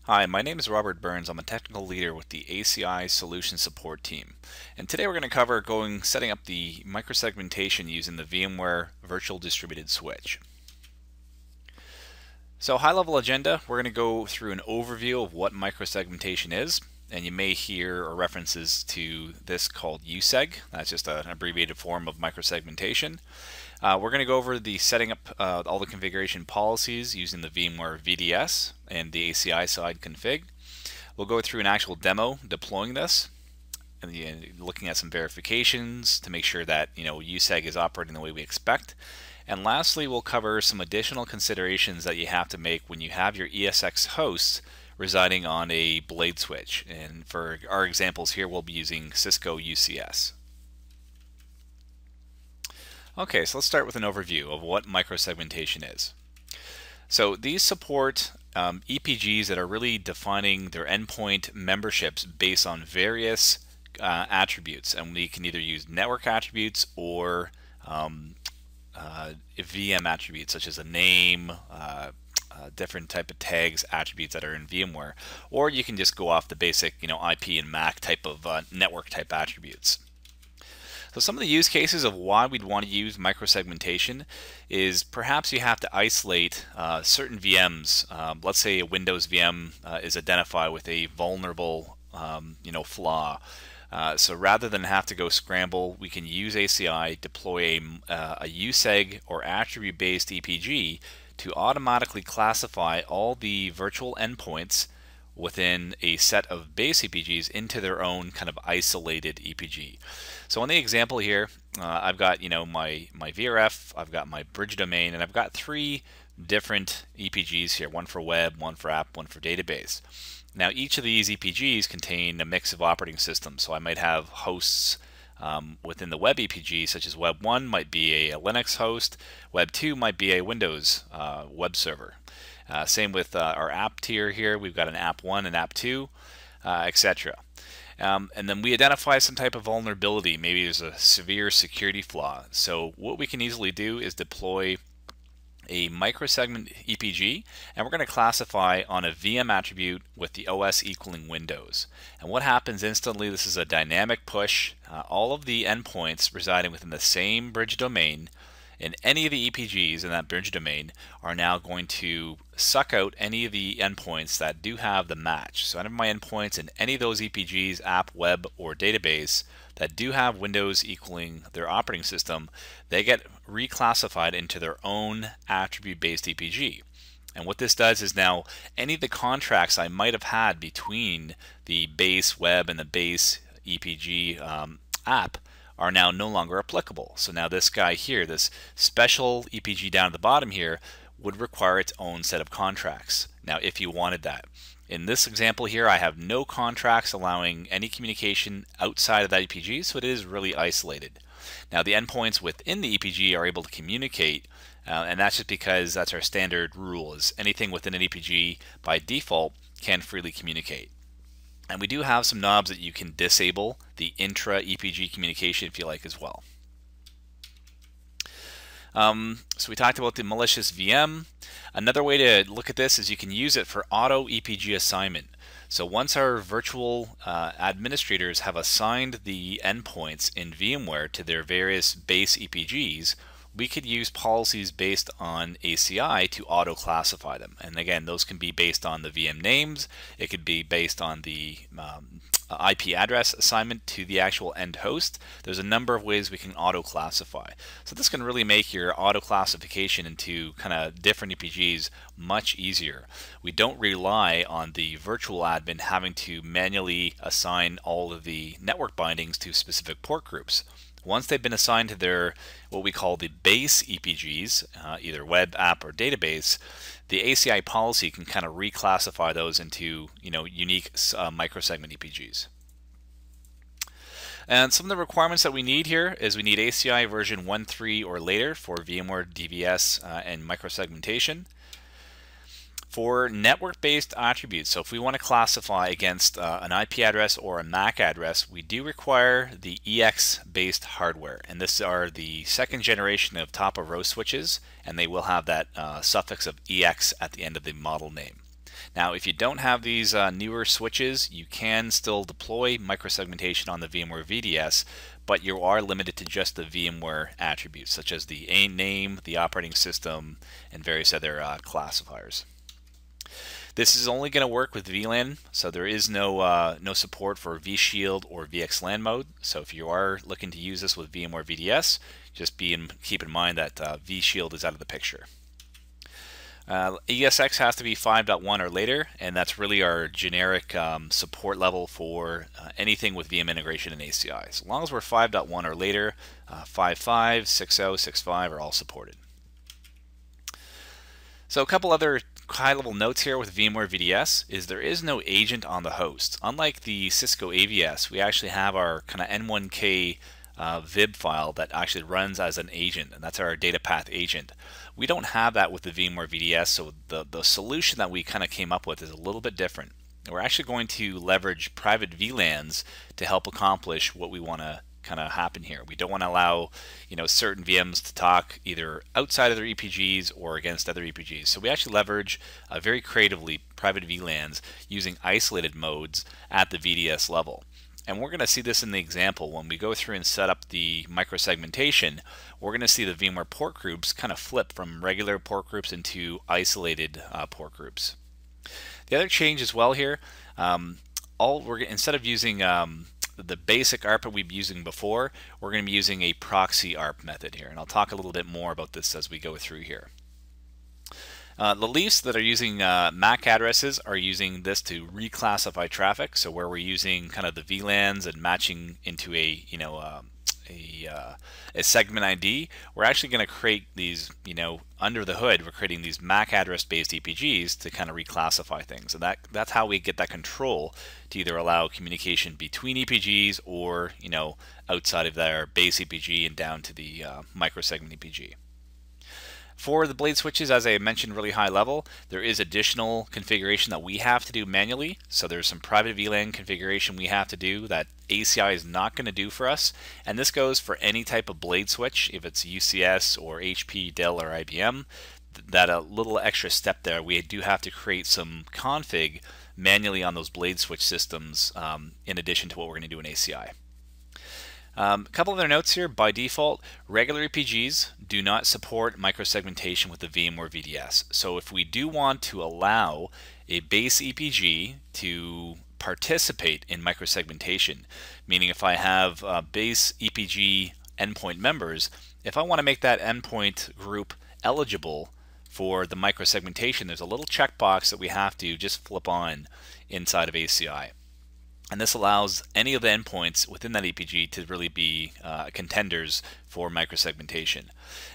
Hi, my name is Robert Burns. I'm a technical leader with the ACI Solution Support team. And today we're going to cover setting up the microsegmentation using the VMware Virtual Distributed Switch. So high-level agenda, we're going to go through an overview of what microsegmentation is. And you may hear references to this called uSeg. That's just an abbreviated form of microsegmentation. We're going to go over the setting up all the configuration policies using the VMware vDS and the ACI side config. We'll go through an actual demo deploying this and looking at some verifications to make sure that uSeg is operating the way we expect. And lastly, we'll cover some additional considerations that you have to make when you have your ESX hosts residing on a blade switch. And for our examples here, we'll be using Cisco UCS. Okay, so let's start with an overview of what microsegmentation is. So these support EPGs that are really defining their endpoint memberships based on various attributes, and we can either use network attributes or VM attributes such as a name, different type of tags, attributes that are in VMware, or you can just go off the basic IP and MAC type of network type attributes. So some of the use cases of why we'd want to use microsegmentation is perhaps you have to isolate certain VMs. Let's say a Windows VM is identified with a vulnerable flaw. So rather than have to go scramble, we can use ACI, deploy a uSeg or attribute-based EPG to automatically classify all the virtual endpoints within a set of base EPGs into their own kind of isolated EPG. So in the example here, I've got my VRF, I've got my bridge domain, and I've got three different EPGs here: one for web, one for app, one for database. Now each of these EPGs contain a mix of operating systems. So I might have hosts within the web EPG, such as Web 1 might be a Linux host, Web 2 might be a Windows web server. Same with our app tier here. We've got an app 1 and app 2, etc. And then we identify some type of vulnerability. Maybe there's a severe security flaw. So what we can easily do is deploy a microsegment EPG, and we're going to classify on a VM attribute with the OS equaling Windows. And what happens instantly, this is a dynamic push. All of the endpoints residing within the same bridge domain in any of the EPGs in that bridge domain are now going to suck out any of the endpoints that do have the match. So any of my endpoints in any of those EPGs, app, web, or database that do have Windows equaling their operating system, they get reclassified into their own attribute-based EPG. And what this does is now any of the contracts I might have had between the base web and the base EPG app are now no longer applicable. So now this guy here, this special EPG down at the bottom here, would require its own set of contracts. Now if you wanted that. In this example here, I have no contracts allowing any communication outside of that EPG, so it is really isolated. Now the endpoints within the EPG are able to communicate, and that's just because that's our standard rule, is anything within an EPG by default can freely communicate. And we do have some knobs that you can disable the intra-EPG communication if you like as well. So we talked about the malicious VM. Another way to look at this is you can use it for auto EPG assignment. So once our virtual administrators have assigned the endpoints in VMware to their various base EPGs, we could use policies based on ACI to auto-classify them. And again, those can be based on the VM names. It could be based on the IP address assignment to the actual end host. There's a number of ways we can auto-classify. So this can really make your auto-classification into kind of different EPGs much easier. We don't rely on the virtual admin having to manually assign all of the network bindings to specific port groups. Once they've been assigned to their what we call the base EPGs, either web, app, or database, the ACI policy can kind of reclassify those into unique microsegment EPGs. And some of the requirements that we need here is we need ACI version 1.3 or later for VMware DVS and microsegmentation. For network-based attributes, so if we want to classify against an IP address or a MAC address, we do require the EX-based hardware. And this are the second generation of top-of-row switches, and they will have that suffix of EX at the end of the model name. Now, if you don't have these newer switches, you can still deploy microsegmentation on the VMware VDS, but you are limited to just the VMware attributes, such as the name, the operating system, and various other classifiers. This is only going to work with VLAN, so there is no support for vShield or VXLAN mode. So if you are looking to use this with VMware VDS, just keep in mind that vShield is out of the picture. ESX has to be 5.1 or later, and that's really our generic support level for anything with VM integration and ACI. As long as we're 5.1 or later, 5.5, 6.0, 6.5 are all supported. So a couple other high-level notes here with VMware VDS is there is no agent on the host. Unlike the Cisco AVS, we actually have our kind of N1K VIB file that actually runs as an agent, and that's our data path agent. We don't have that with the VMware VDS, so the solution that we kind of came up with is a little bit different. We're actually going to leverage private VLANs to help accomplish what we want to kind of happen here. We don't want to allow, certain VMs to talk either outside of their EPGs or against other EPGs. So we actually leverage very creatively private VLANs using isolated modes at the VDS level. And we're going to see this in the example. When we go through and set up the microsegmentation, we're going to see the VMware port groups kind of flip from regular port groups into isolated port groups. The other change as well here, instead of using the basic ARP that we've been using before, we're going to be using a proxy ARP method here. And I'll talk a little bit more about this as we go through here. The leafs that are using MAC addresses are using this to reclassify traffic. So where we're using kind of the VLANs and matching into a segment ID, we're actually going to create these, under the hood, we're creating these MAC address based EPGs to kind of reclassify things. And that's how we get that control to either allow communication between EPGs or, outside of their base EPG and down to the microsegment EPG. For the blade switches, as I mentioned really high level, there is additional configuration that we have to do manually. So there's some private VLAN configuration we have to do that ACI is not going to do for us. And this goes for any type of blade switch, if it's UCS or HP, Dell, or IBM. That a little extra step there, we do have to create some config manually on those blade switch systems in addition to what we're going to do in ACI. A couple other notes here. By default, regular EPGs do not support microsegmentation with the VMware VDS. So if we do want to allow a base EPG to participate in microsegmentation, meaning if I have base EPG endpoint members, if I want to make that endpoint group eligible for the microsegmentation, there's a little checkbox that we have to just flip on inside of ACI. And this allows any of the endpoints within that EPG to really be contenders for microsegmentation.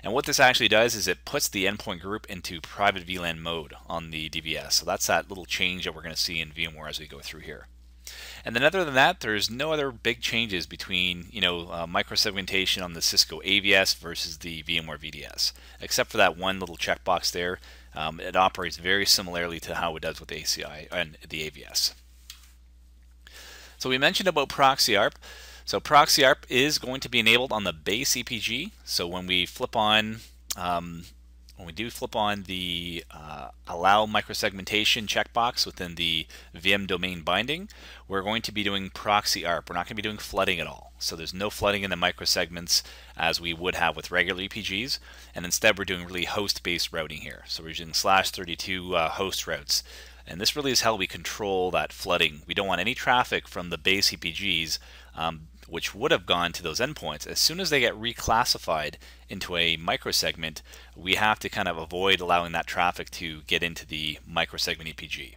And what this actually does is it puts the endpoint group into private VLAN mode on the DVS. So that's that little change that we're going to see in VMware as we go through here. And then other than that, there's no other big changes between microsegmentation on the Cisco AVS versus the VMware VDS, except for that one little checkbox there. It operates very similarly to how it does with ACI and the AVS. So we mentioned about Proxy ARP. So Proxy ARP is going to be enabled on the base EPG. So when we flip on, the allow microsegmentation checkbox within the VM domain binding, we're going to be doing Proxy ARP. We're not going to be doing flooding at all. So there's no flooding in the microsegments as we would have with regular EPGs, and instead we're doing really host-based routing here. So we're using /32 host routes. And this really is how we control that flooding. We don't want any traffic from the base EPGs, which would have gone to those endpoints. As soon as they get reclassified into a microsegment, we have to kind of avoid allowing that traffic to get into the microsegment EPG.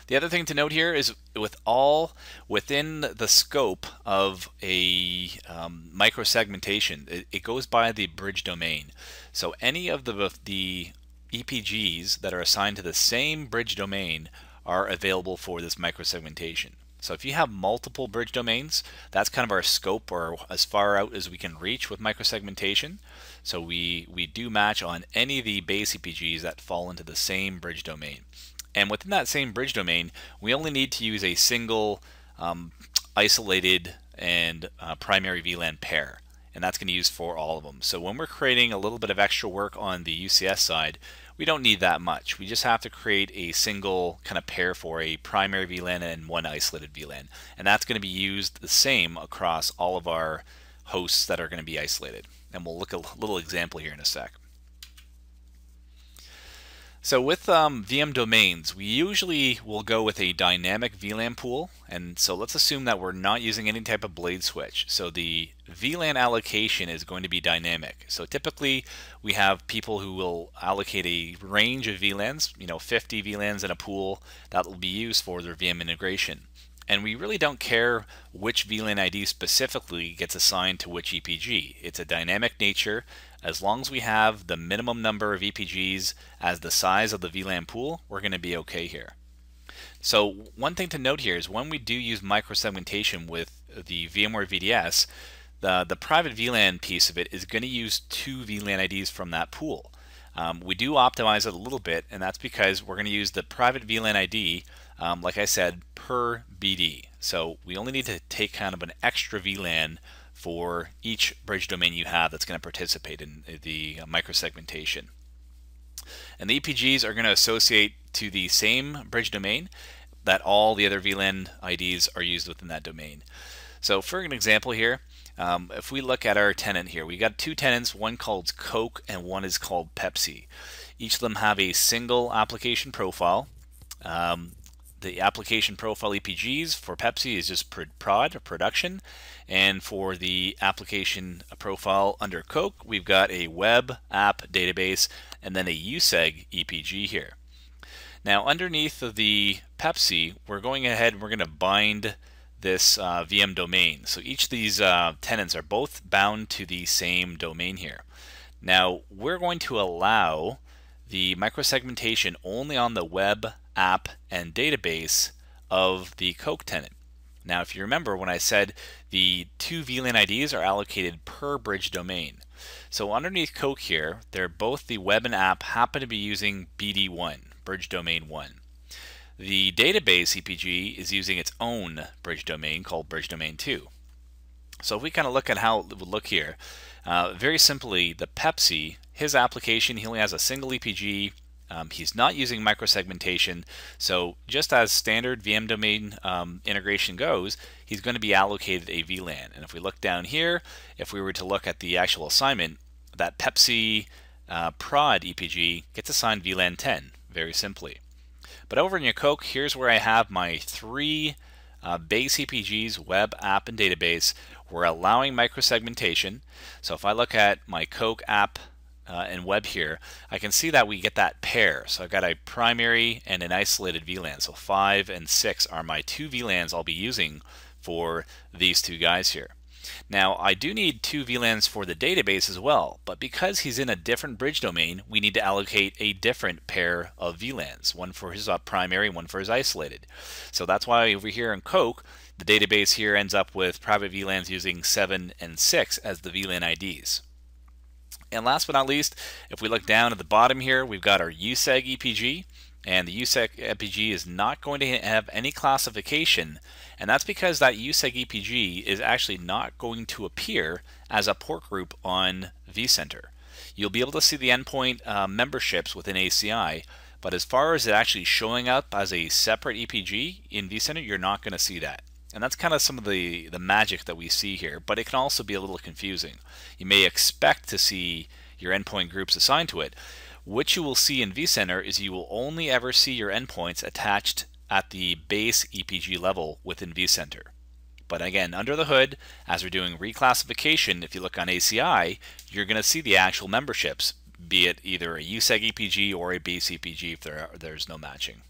The other thing to note here is within the scope of a microsegmentation, it goes by the bridge domain. So any of the EPGs that are assigned to the same bridge domain are available for this microsegmentation. So if you have multiple bridge domains, that's kind of our scope, or as far out as we can reach with microsegmentation. So we do match on any of the base EPGs that fall into the same bridge domain. And within that same bridge domain, we only need to use a single isolated and primary VLAN pair. And that's going to use for all of them. So when we're creating a little bit of extra work on the UCS side, we don't need that much. We just have to create a single kind of pair for a primary VLAN and one isolated VLAN. And that's going to be used the same across all of our hosts that are going to be isolated. And we'll look at a little example here in a sec. So with VM domains, we usually will go with a dynamic VLAN pool. And so let's assume that we're not using any type of blade switch. So the VLAN allocation is going to be dynamic. So typically we have people who will allocate a range of VLANs, 50 VLANs in a pool that will be used for their VM integration. And we really don't care which VLAN ID specifically gets assigned to which EPG. It's a dynamic nature. As long as we have the minimum number of EPGs as the size of the VLAN pool, we're going to be okay here. So one thing to note here is when we do use microsegmentation with the VMware VDS, the private VLAN piece of it is going to use 2 VLAN IDs from that pool. We do optimize it a little bit, and that's because we're going to use the private VLAN ID, like I said, per BD. So we only need to take kind of an extra VLAN for each bridge domain you have that's going to participate in the microsegmentation. And the EPGs are going to associate to the same bridge domain that all the other VLAN IDs are used within that domain. So for an example here, if we look at our tenant here, we got 2 tenants, one called Coke and one is called Pepsi. Each of them have a single application profile. The application profile EPGs for Pepsi is just prod, or production, and for the application profile under Coke, we've got a web app database and then a uSeg EPG here. Now underneath of the Pepsi, we're going ahead and we're going to bind this VM domain. So each of these tenants are both bound to the same domain here. Now we're going to allow the microsegmentation only on the web app and database of the Coke tenant. Now if you remember when I said the 2 VLAN IDs are allocated per bridge domain. So underneath Coke here, they're both the web and app happen to be using BD1, bridge domain 1. The database EPG is using its own bridge domain called bridge domain 2. So if we kind of look at how it would look here, very simply the Pepsi, his application, he only has a single EPG. He's not using microsegmentation, so just as standard VM domain integration goes, he's going to be allocated a VLAN. And if we look down here, if we were to look at the actual assignment, that Pepsi prod EPG gets assigned VLAN 10, very simply. But over in your Coke, here's where I have my 3 base EPGs, web, app, and database. We're allowing microsegmentation. So if I look at my Coke app and web here, I can see that we get that pair. So I've got a primary and an isolated VLAN. So 5 and 6 are my 2 VLANs I'll be using for these 2 guys here. Now I do need 2 VLANs for the database as well, but because he's in a different bridge domain, we need to allocate a different pair of VLANs, one for his primary, one for his isolated. So that's why over here in Coke, the database here ends up with private VLANs using 7 and 6 as the VLAN IDs. And last but not least, if we look down at the bottom here, we've got our uSeg EPG, and the uSeg EPG is not going to have any classification, and that's because that uSeg EPG is actually not going to appear as a port group on vCenter. You'll be able to see the endpoint memberships within ACI, but as far as it actually showing up as a separate EPG in vCenter, you're not going to see that. And that's kind of some of the magic that we see here, but it can also be a little confusing. You may expect to see your endpoint groups assigned to it. What you will see in vCenter is you will only ever see your endpoints attached at the base EPG level within vCenter. But again, under the hood, as we're doing reclassification, if you look on ACI, you're going to see the actual memberships, be it either a uSeg EPG or a base EPG if there's no matching.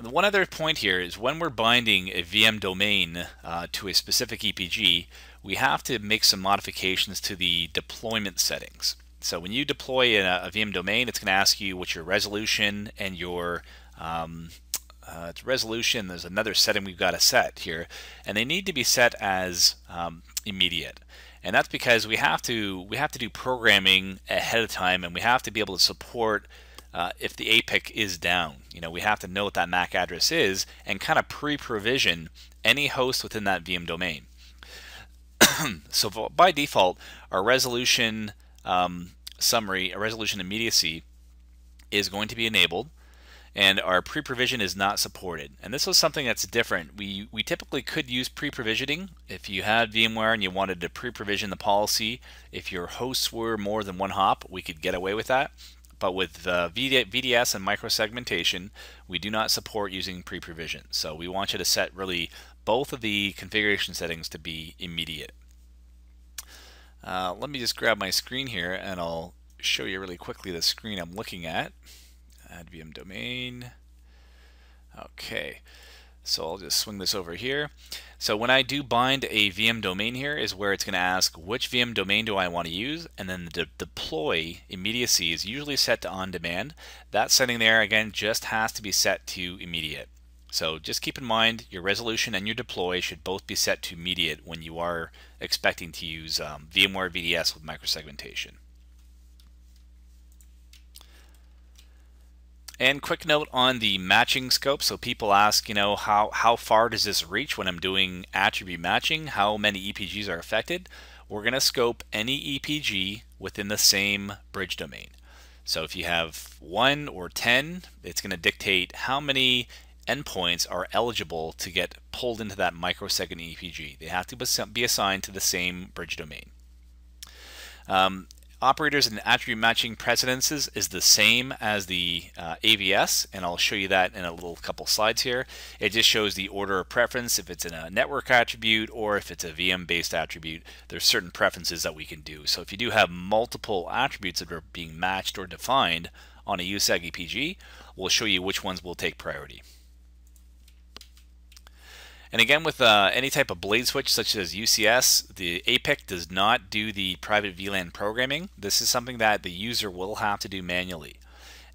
One other point here is when we're binding a VM domain to a specific EPG, we have to make some modifications to the deployment settings. So when you deploy a VM domain, it's going to ask you what your resolution and your resolution. There's another setting we've got to set here, and they need to be set as immediate. And that's because we have to do programming ahead of time, and we have to be able to support if the APIC is down. We have to know what that MAC address is and kind of pre-provision any host within that VM domain. So by default, our resolution summary, a resolution immediacy is going to be enabled, and our pre-provision is not supported. And this was something that's different. We typically could use pre-provisioning if you had VMware and you wanted to pre-provision the policy. If your hosts were more than one hop, we could get away with that. But with vDS and microsegmentation, we do not support using pre-provision. So we want you to set really both of the configuration settings to be immediate. Let me just grab my screen here and I'll show you really quickly the screen I'm looking at. Add VM domain. Okay, so I'll just swing this over here. So when I do bind a VM domain here is where it's going to ask which VM domain do I want to use, and then the deploy immediacy is usually set to on demand. That setting there again just has to be set to immediate. So just keep in mind your resolution and your deploy should both be set to immediate when you are expecting to use VMware vDS with microsegmentation. And quick note on the matching scope. So people ask, how far does this reach when I'm doing attribute matching? How many EPGs are affected? We're going to scope any EPG within the same bridge domain. So if you have 1 or 10, it's going to dictate how many endpoints are eligible to get pulled into that microsecond EPG. They have to be assigned to the same bridge domain. Operators and attribute matching precedences is the same as the AVS, and I'll show you that in a couple slides here. It just shows the order of preference if it's in a network attribute or if it's a VM based attribute. There's certain preferences that we can do. So if you do have multiple attributes that are being matched or defined on a uSeg EPG, we'll show you which ones will take priority. And again, with any type of blade switch such as UCS, the APIC does not do the private VLAN programming. This is something that the user will have to do manually.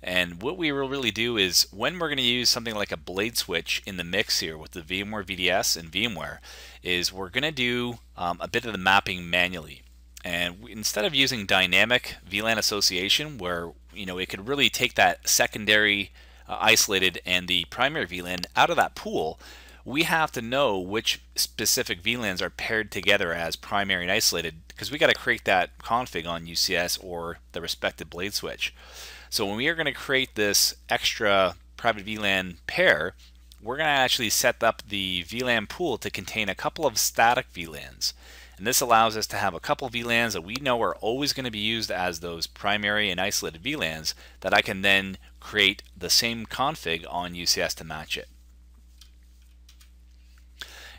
And what we will really do is when we're going to use something like a blade switch in the mix here with the VMware VDS and VMware, is we're going to do a bit of the mapping manually. And instead of using dynamic VLAN association, where it could really take that secondary isolated and the primary VLAN out of that pool, we have to know which specific VLANs are paired together as primary and isolated, because we got to create that config on UCS or the respective blade switch. So when we are going to create this extra private VLAN pair, we're going to actually set up the VLAN pool to contain a couple of static VLANs. And this allows us to have a couple of VLANs that we know are always going to be used as those primary and isolated VLANs that I can then create the same config on UCS to match it.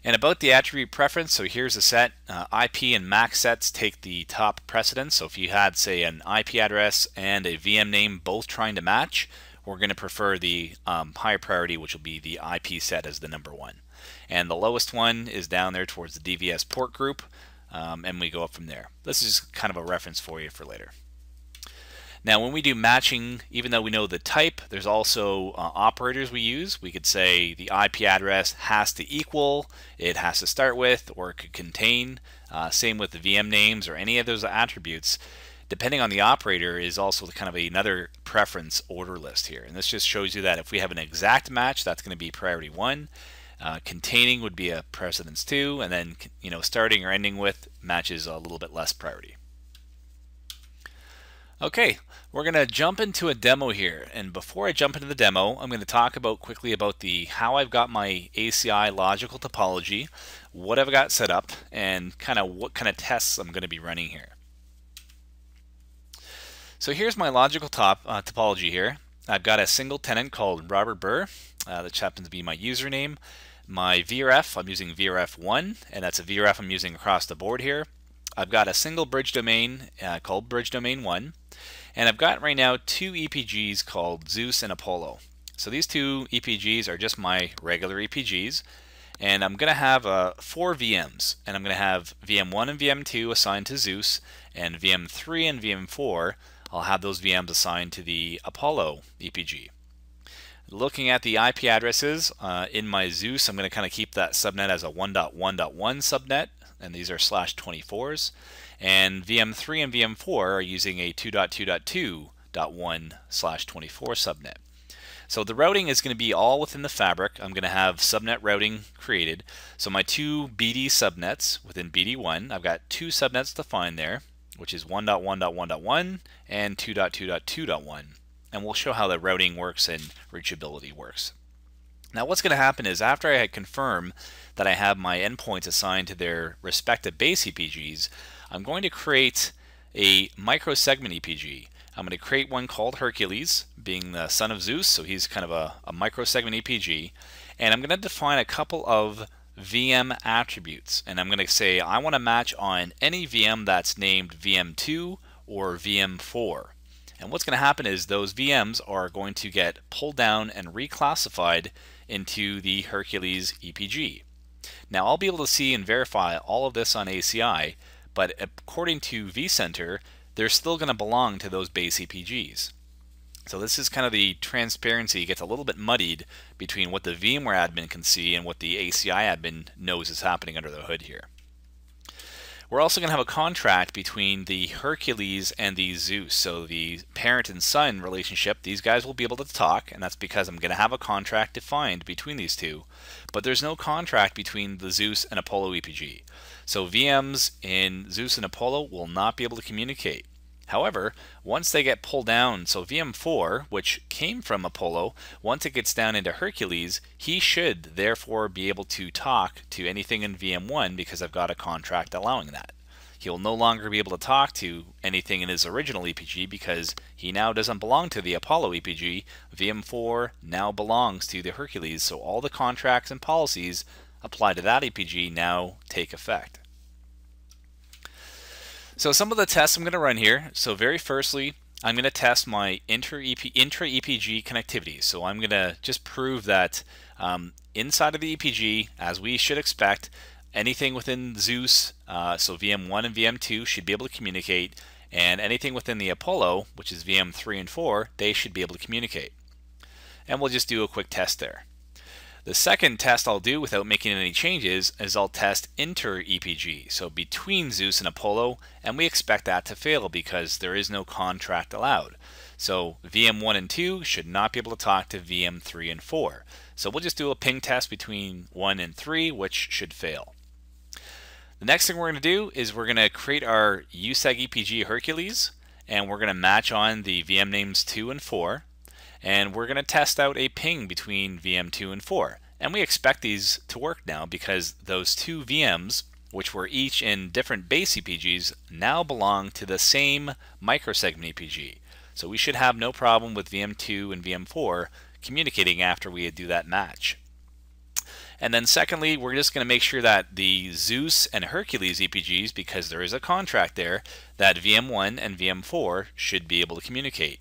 And about the attribute preference, so here's a set. IP and MAC sets take the top precedence. So if you had, say, an IP address and a VM name both trying to match, we're going to prefer the higher priority, which will be the IP set as the number 1. And the lowest one is down there towards the DVS port group, and we go up from there. This is kind of a reference for you for later. Now when we do matching, even though we know the type, there's also operators we use. We could say the IP address has to equal, it has to start with, or it could contain. Same with the VM names or any of those attributes. Depending on the operator is also kind of another preference order list here. And this just shows you that if we have an exact match, that's going to be priority 1. Containing would be a precedence 2, and then starting or ending with matches a little bit less priority. Okay, we're going to jump into a demo here, and before I jump into the demo, I'm going to talk quickly about how I've got my ACI logical topology, what I've got set up, and what kind of tests I'm going to be running here. So here's my logical topology here. I've got a single tenant called Robert Burr, that happens to be my username. My VRF, I'm using VRF1, and that's a VRF I'm using across the board here. I've got a single bridge domain called bridge domain 1, and I've got right now 2 EPGs called Zeus and Apollo. So these 2 EPGs are just my regular EPGs, and I'm going to have 4 VMs, and I'm going to have VM1 and VM2 assigned to Zeus, and VM3 and VM4, I'll have those VMs assigned to the Apollo EPG. Looking at the IP addresses in my Zeus, I'm going to kind of keep that subnet as a 1.1.1 subnet, and these are /24s. And VM3 and VM4 are using a 2.2.2.1/24 subnet. So the routing is going to be all within the fabric. I'm going to have subnet routing created. So my 2 BD subnets within BD1, I've got 2 subnets defined there. which is 1.1.1.1 and 2.2.2.1. And we'll show how the routing works and reachability works. Now what's going to happen is after I confirm that I have my endpoints assigned to their respective base EPGs, I'm going to create a microsegment EPG. I'm going to create one called Hercules, being the son of Zeus, so he's kind of a microsegment EPG. And I'm going to define a couple of VM attributes. And I'm going to say I want to match on any VM that's named VM2 or VM4. And what's going to happen is those VMs are going to get pulled down and reclassified into the Hercules EPG. Now I'll be able to see and verify all of this on ACI, but according to vCenter, they're still going to belong to those base EPGs. So this is kind of the transparency gets a little bit muddied between what the VMware admin can see and what the ACI admin knows is happening under the hood here. We're also going to have a contract between the Hercules and the Zeus. So the parent and son relationship, these guys will be able to talk, and that's because I'm going to have a contract defined between these two. But there's no contract between the Zeus and Apollo EPG. So VMs in Zeus and Apollo will not be able to communicate. However, once they get pulled down, so VM4, which came from Apollo, once it gets down into Hercules, he should therefore be able to talk to anything in VM1 because I've got a contract allowing that. He'll no longer be able to talk to anything in his original EPG because he now doesn't belong to the Apollo EPG. VM4 now belongs to the Hercules, so all the contracts and policies applied to that EPG now take effect. So some of the tests I'm going to run here. So very firstly, I'm going to test my intra-EPG connectivity. So I'm going to just prove that inside of the EPG, as we should expect, anything within Zeus, so VM1 and VM2 should be able to communicate, and anything within the Apollo, which is VM3 and 4, they should be able to communicate. And we'll just do a quick test there. The second test I'll do without making any changes is I'll test inter-EPG, so between Zeus and Apollo, and we expect that to fail because there is no contract allowed. So VM1 and 2 should not be able to talk to VM3 and 4. So we'll just do a ping test between 1 and 3, which should fail. The next thing we're going to do is we're going to create our uSeg EPG Hercules, and we're going to match on the VM names 2 and 4. And we're going to test out a ping between VM2 and 4. And we expect these to work now because those two VMs, which were each in different base EPGs, now belong to the same microsegment EPG. So we should have no problem with VM2 and VM4 communicating after we do that match. And then secondly, we're just going to make sure that the Zeus and Hercules EPGs, because there is a contract there, that VM1 and VM4 should be able to communicate.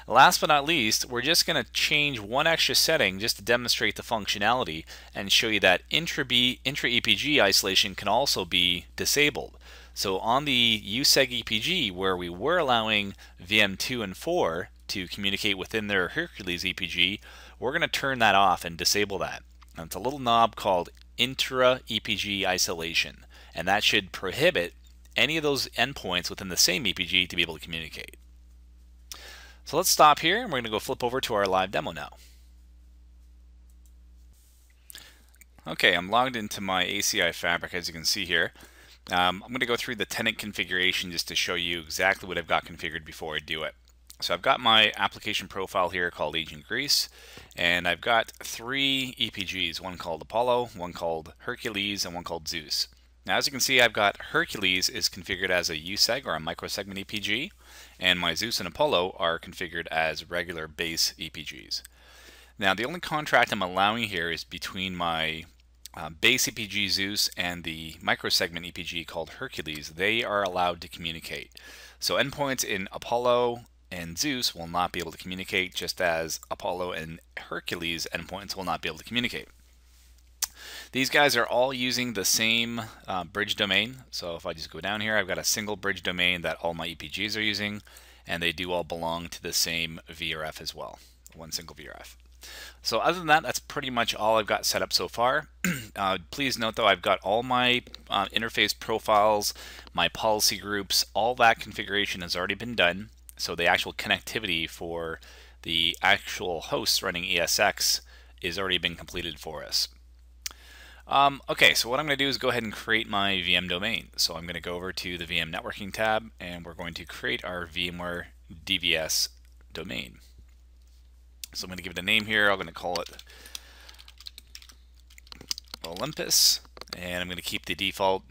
Last but not least, we're just going to change one extra setting just to demonstrate the functionality and show you that intra-EPG isolation can also be disabled. So on the USeg EPG, where we were allowing VM2 and 4 to communicate within their Hercules EPG, we're going to turn that off and disable that. And it's a little knob called intra-EPG isolation, and that should prohibit any of those endpoints within the same EPG to be able to communicate. So let's stop here and we're going to go flip over to our live demo now. Okay, I'm logged into my ACI Fabric, as you can see here. I'm going to go through the tenant configuration just to show you exactly what I've got configured before I do it. So I've got my application profile here called Agent Grease, and I've got 3 EPGs, one called Apollo, one called Hercules, and one called Zeus. Now as you can see, I've got Hercules is configured as a uSeg or a microsegment EPG, and my Zeus and Apollo are configured as regular base EPGs. Now the only contract I'm allowing here is between my base EPG Zeus and the microsegment EPG called Hercules. They are allowed to communicate. So endpoints in Apollo and Zeus will not be able to communicate, just as Apollo and Hercules endpoints will not be able to communicate. These guys are all using the same bridge domain. So if I just go down here, I've got a single bridge domain that all my EPGs are using, and they do all belong to the same VRF as well, one single VRF. So other than that, that's pretty much all I've got set up so far. Please note though, I've got all my interface profiles, my policy groups, all that configuration has already been done. So the actual connectivity for the actual hosts running ESX is already been completed for us. Okay, so what I'm going to do is go ahead and create my VM domain. So I'm going to go over to the VM networking tab, and we're going to create our VMware DVS domain. So I'm going to give it a name here. I'm going to call it Olympus, and I'm going to keep the default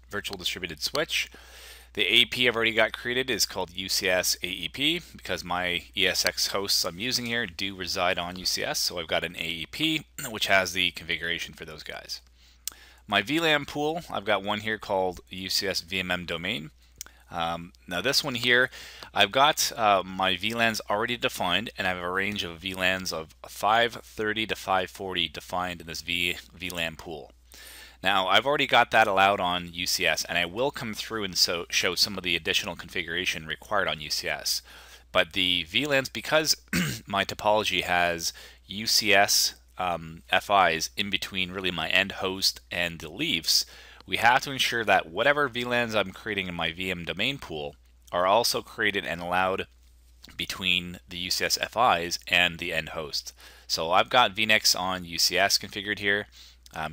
virtual distributed switch. The AEP I've already got created is called UCS AEP because my ESX hosts I'm using here do reside on UCS, so I've got an AEP which has the configuration for those guys. My VLAN pool, I've got one here called UCS VMM domain. Now this one here, I've got my VLANs already defined, and I have a range of VLANs of 530 to 540 defined in this VLAN pool. Now I've already got that allowed on UCS, and I will come through and show some of the additional configuration required on UCS. But the VLANs, because my topology has UCS FIs in between really my end host and the leafs, we have to ensure that whatever VLANs I'm creating in my VM domain pool are also created and allowed between the UCS FIs and the end host. So I've got VNix on UCS configured here.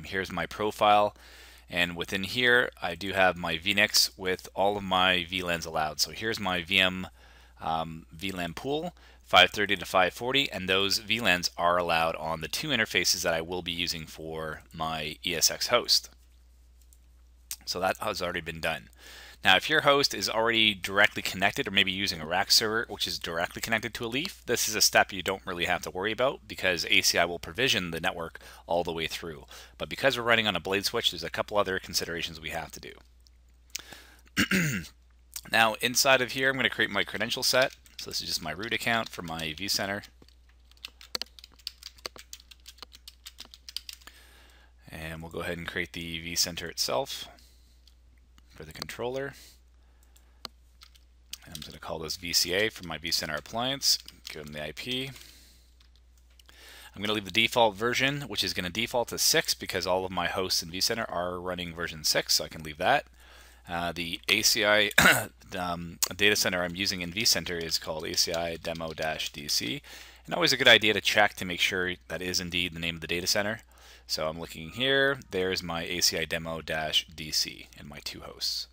Here's my profile, and within here I do have my VNix with all of my VLANs allowed. So here's my VM VLAN pool, 530 to 540, and those VLANs are allowed on the two interfaces that I will be using for my ESX host. So that has already been done. Now, if your host is already directly connected, or maybe using a rack server which is directly connected to a leaf, this is a step you don't really have to worry about because ACI will provision the network all the way through. But because we're running on a blade switch, there's a couple other considerations we have to do. Now, inside of here, I'm going to create my credential set. So this is just my root account for my vCenter. And we'll go ahead and create the vCenter itself for the controller. And I'm going to call this VCA for my vCenter appliance. Give them the IP. I'm going to leave the default version, which is going to default to 6 because all of my hosts in vCenter are running version 6, so I can leave that. The ACI data center I'm using in vCenter is called ACI demo-DC, and always a good idea to check to make sure that is indeed the name of the data center. So I'm looking here, there's my ACI demo-DC and my two hosts.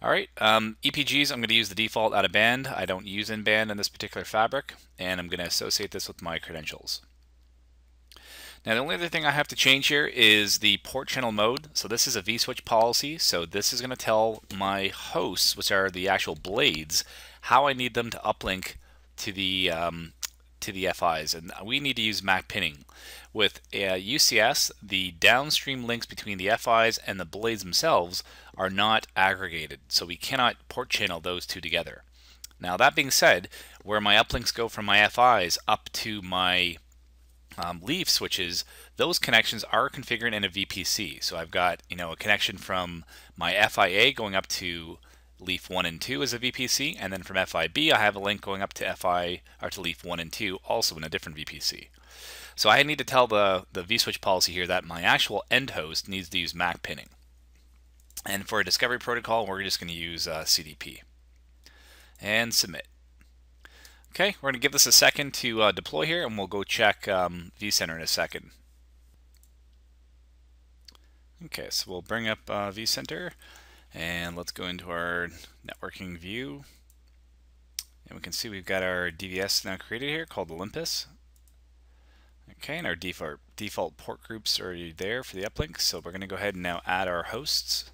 Alright, EPGs, I'm going to use the default out of band. I don't use in band in this particular fabric, and I'm going to associate this with my credentials. Now the only other thing I have to change here is the port channel mode. So this is a vSwitch policy, so this is going to tell my hosts, which are the actual blades, how I need them to uplink to the FIs, and we need to use MAC pinning. With UCS, the downstream links between the FIs and the blades themselves are not aggregated, so we cannot port channel those two together. Now that being said, where my uplinks go from my FIs up to my leaf switches, those connections are configured in a VPC. So I've got a connection from my FIA going up to leaf 1 and 2 as a VPC, and then from FIB I have a link going up to FI or to leaf 1 and 2 also in a different VPC. So I need to tell the vSwitch policy here that my actual end host needs to use MAC pinning. And for a discovery protocol, we're just going to use CDP. And submit. Okay, we're going to give this a second to deploy here, and we'll go check vCenter in a second. Okay, so we'll bring up vCenter, and let's go into our networking view. And we can see we've got our DVS now created here called Olympus. Okay, and our default port groups are already there for the uplinks, so we're going to go ahead and now add our hosts.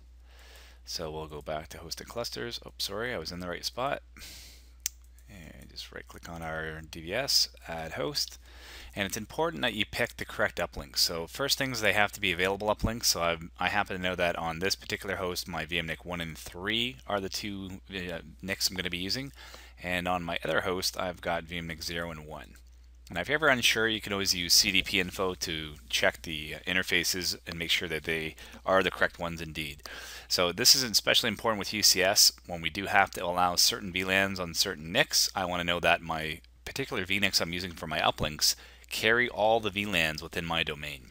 So we'll go back to host and clusters. Oh, sorry, I was in the right spot. And just right click on our DVS, add host, and it's important that you pick the correct uplink. So first things, they have to be available uplinks. So I happen to know that on this particular host, my vMNIC 1 and 3 are the two NICs I'm going to be using, and on my other host I've got vMNIC 0 and 1. And if you're ever unsure, you can always use CDP info to check the interfaces and make sure that they are the correct ones indeed. So this is especially important with UCS. When we do have to allow certain VLANs on certain NICs, I want to know that my particular VNICs I'm using for my uplinks carry all the VLANs within my domain.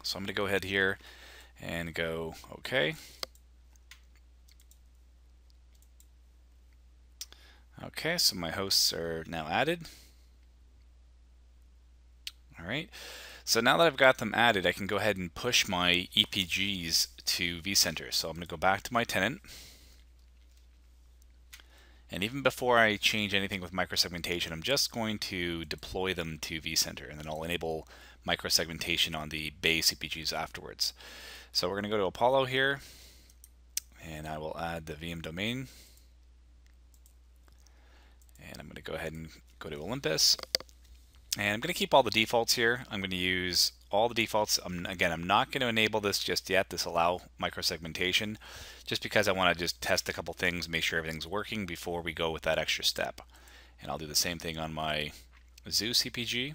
So I'm going to go ahead here and go OK. Okay, so my hosts are now added. All right, So now that I've got them added, I can go ahead and push my EPGs to vCenter. So I'm going to go back to my tenant. And even before I change anything with microsegmentation, I'm just going to deploy them to vCenter, and then I'll enable microsegmentation on the base EPGs afterwards. So we're going to go to Apollo here, and I will add the VM domain. And I'm going to go ahead and go to Olympus. And I'm going to keep all the defaults here. I'm going to use all the defaults. Again, I'm not going to enable this just yet, this allow microsegmentation, just because I want to just test a couple things, make sure everything's working before we go with that extra step. And I'll do the same thing on my Zeus EPG.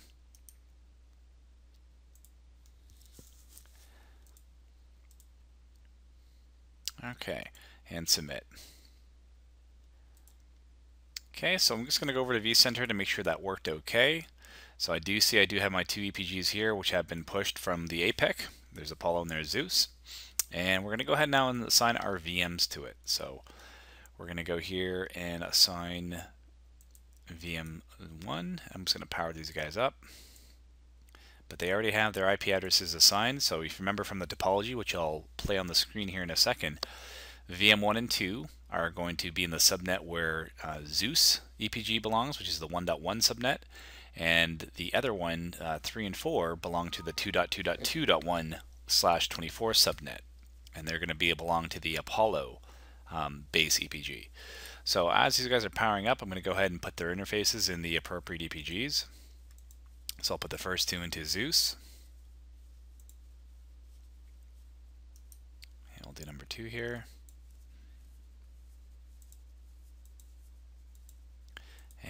Okay, and submit. Okay, so I'm just going to go over to vCenter to make sure that worked okay. So I do see I do have my two EPGs here, which have been pushed from the APEC. There's Apollo and there's Zeus. And we're going to go ahead now and assign our VMs to it. So we're going to go here and assign VM1. I'm just going to power these guys up. But they already have their IP addresses assigned. So if you remember from the topology, which I'll play on the screen here in a second, VM1 and 2 are going to be in the subnet where Zeus EPG belongs, which is the 1.1 subnet. And the other one, 3 and 4, belong to the 2.2.2.1/24 subnet. And they're going to belong to the Apollo base EPG. So as these guys are powering up, I'm going to go ahead and put their interfaces in the appropriate EPGs. So I'll put the first two into Zeus. And we'll do number 2 here.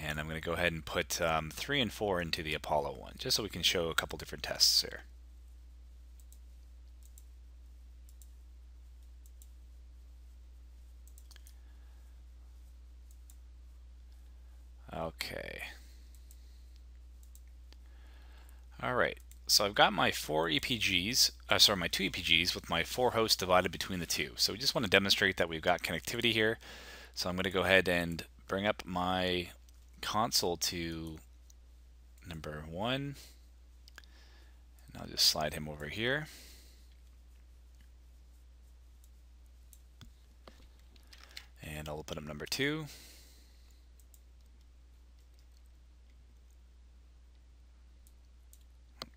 And I'm going to go ahead and put 3 and 4 into the Apollo one, just so we can show a couple different tests here. Okay. All right. So I've got my 4 EPGs, my 2 EPGs with my 4 hosts divided between the two. So we just want to demonstrate that we've got connectivity here. So I'm going to go ahead and bring up my console to number 1, and I'll just slide him over here. And I'll open up number 2.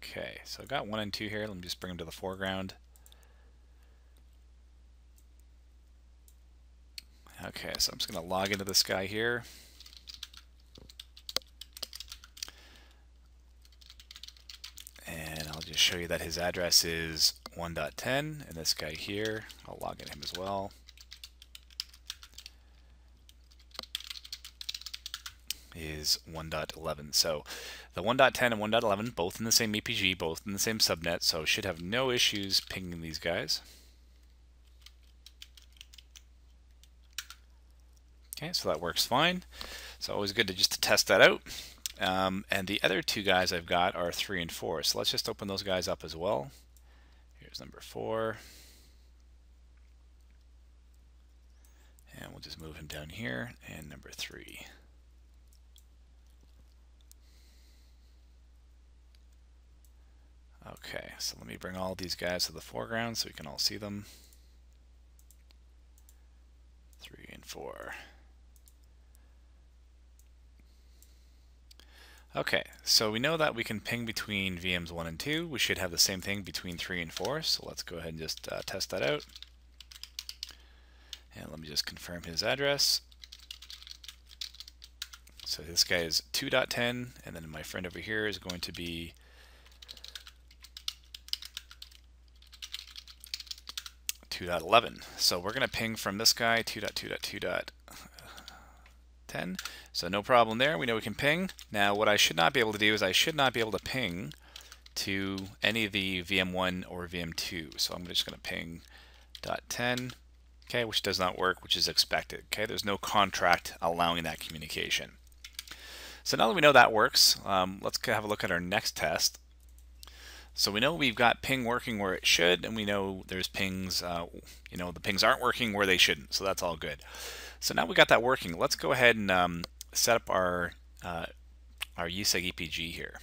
Okay, so I've got 1 and 2 here. Let me just bring them to the foreground. Okay, so I'm just going to log into this guy here. And I'll just show you that his address is 1.10, and this guy here, I'll log in him as well, is 1.11. So the 1.10 and 1.11, both in the same EPG, both in the same subnet, so should have no issues pinging these guys. Okay, so that works fine. So always good to just test that out. And the other two guys I've got are 3 and 4. So let's just open those guys up as well. Here's number 4. And we'll just move him down here. And number 3. Okay, so let me bring all these guys to the foreground so we can all see them. 3 and 4. Okay, so we know that we can ping between VMs 1 and 2. We should have the same thing between 3 and 4. So let's go ahead and just test that out. And let me just confirm his address. So this guy is 2.10, and then my friend over here is going to be 2.11. So we're going to ping from this guy, 2.2.2.10. So no problem there. We know we can ping. Now what I should not be able to do is I should not be able to ping to any of the VM1 or VM2. So I'm just going to ping .10, okay, which does not work, which is expected. Okay, there's no contract allowing that communication. So now that we know that works, let's have a look at our next test. So we know we've got ping working where it should, and we know there's pings, the pings aren't working where they shouldn't. So that's all good. So now we got that working. Let's go ahead and set up our uSeg EPG here.